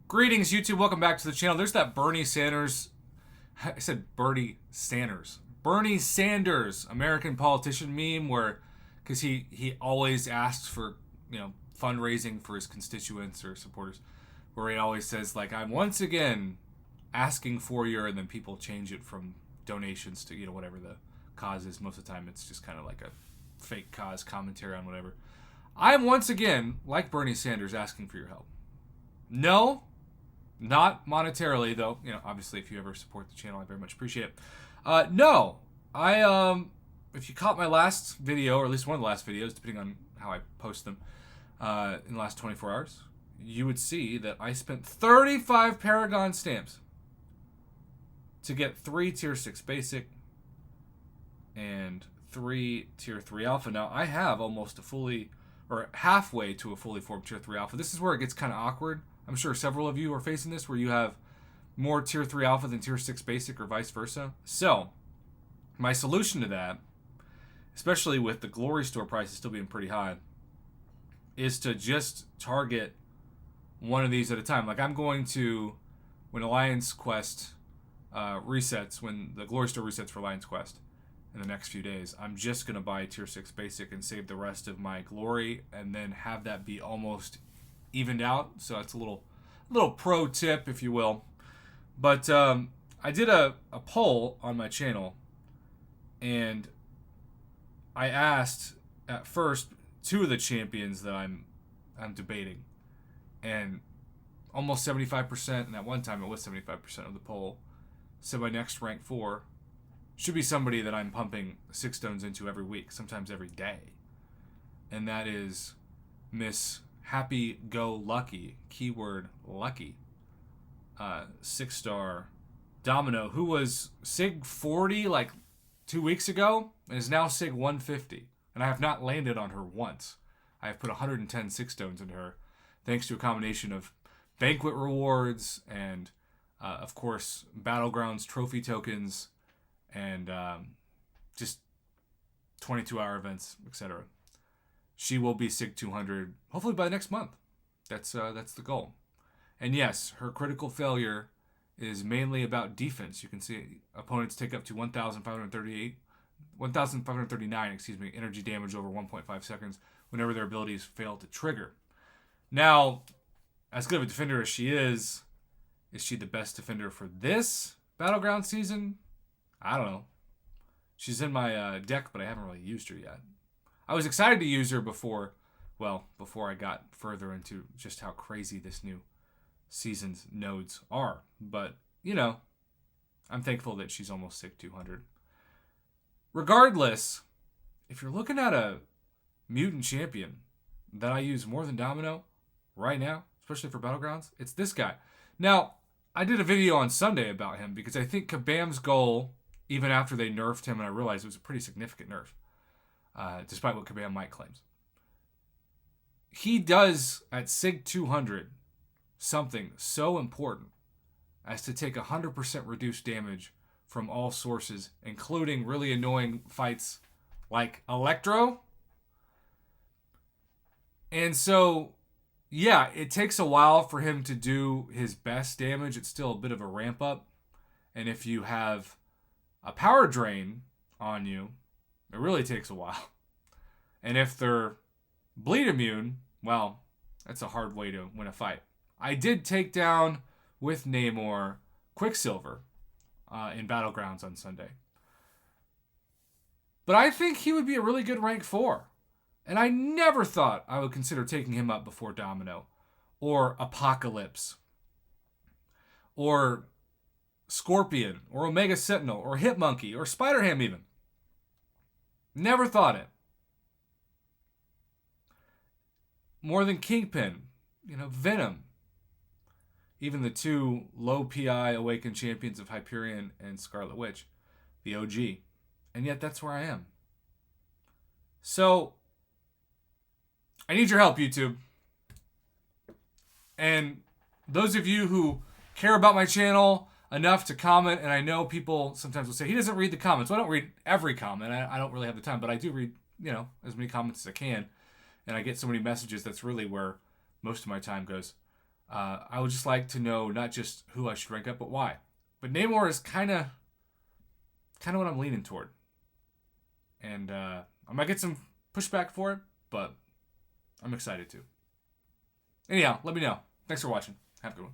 Greetings, YouTube. Welcome back to the channel. There's that Bernie Sanders. I said Bernie Sanders. Bernie Sanders, American politician meme where, because he always asks for, fundraising for his constituents or supporters, where he always says, like, I'm once again asking for your, and then people change it from donations to, whatever the cause is. Most of the time it's just kind of like a fake cause commentary on whatever. I'm once again, like Bernie Sanders, asking for your help. No, not monetarily, though. Obviously, if you ever support the channel, I very much appreciate it. No, if you caught my last video, or at least one of the last videos, depending on how I post them, in the last 24 hours, you would see that I spent 35 Paragon stamps to get 3 Tier 6 Basic and 3 Tier 3 Alpha. Now, I have almost or halfway to a fully formed Tier 3 Alpha. This is where it gets kind of awkward. I'm sure several of you are facing this, where you have more Tier 3 Alpha than Tier 6 Basic or vice versa. So, my solution to that, especially with the Glory Store prices still being pretty high, is to just target one of these at a time. Like, I'm going to, when Alliance Quest resets, when the Glory Store resets for Alliance Quest in the next few days, I'm just going to buy Tier 6 Basic and save the rest of my Glory, and then have that be almost evened out. So it's a little pro tip, if you will. But I did a poll on my channel, and I asked at first 2 of the champions that I'm debating, and almost 75%, and at one time it was 75% of the poll, said my next rank 4 should be somebody that I'm pumping 6 stones into every week, sometimes every day. And that is Miss Happy Go Lucky, keyword lucky, 6-star Domino, who was SIG 40 like 2 weeks ago and is now SIG 150. And I have not landed on her once. I have put 110 6 stones into her, thanks to a combination of banquet rewards and, of course, Battlegrounds trophy tokens and just 22-hour events, etc. She will be SIG 200, hopefully by next month. That's the goal. And yes, her critical failure is mainly about defense. You can see opponents take up to 1,539, energy damage over 1.5 seconds whenever their abilities fail to trigger. Now, as good of a defender as she is she the best defender for this Battleground season? I don't know. She's in my deck, but I haven't really used her yet. I was excited to use her before I got further into just how crazy this new season's nodes are. But, I'm thankful that she's almost SIG 200. Regardless, if you're looking at a mutant champion that I use more than Domino right now, especially for Battlegrounds, it's this guy. Now, I did a video on Sunday about him because I think Kabam's goal, even after they nerfed him, and I realized it was a pretty significant nerf, despite what Kabam Mike claims, he does at SIG 200 something so important as to take 100% reduced damage from all sources, including really annoying fights like Electro. And so, yeah, it takes a while for him to do his best damage. It's still a bit of a ramp up. And if you have a power drain on you, it really takes a while. And if they're bleed immune, well, that's a hard way to win a fight. I did take down, with Namor, Quicksilver in Battlegrounds on Sunday. But I think he would be a really good rank 4. And I never thought I would consider taking him up before Domino, or Apocalypse, or Scorpion, or Omega Sentinel, or Hitmonkey, or Spider-Ham even. Never thought it. More than Kingpin, Venom. Even the 2 low PI Awakened champions of Hyperion and Scarlet Witch, the OG. And yet that's where I am. So, I need your help, YouTube. And those of you who care about my channel enough to comment, and I know people sometimes will say, he doesn't read the comments. Well, I don't read every comment. I don't really have the time, but I do read, as many comments as I can. And I get so many messages, that's really where most of my time goes. I would just like to know not just who I should rank up, but why. But Namor is kind of what I'm leaning toward, and I might get some pushback for it, but I'm excited to. Anyhow, let me know. Thanks for watching. Have a good one.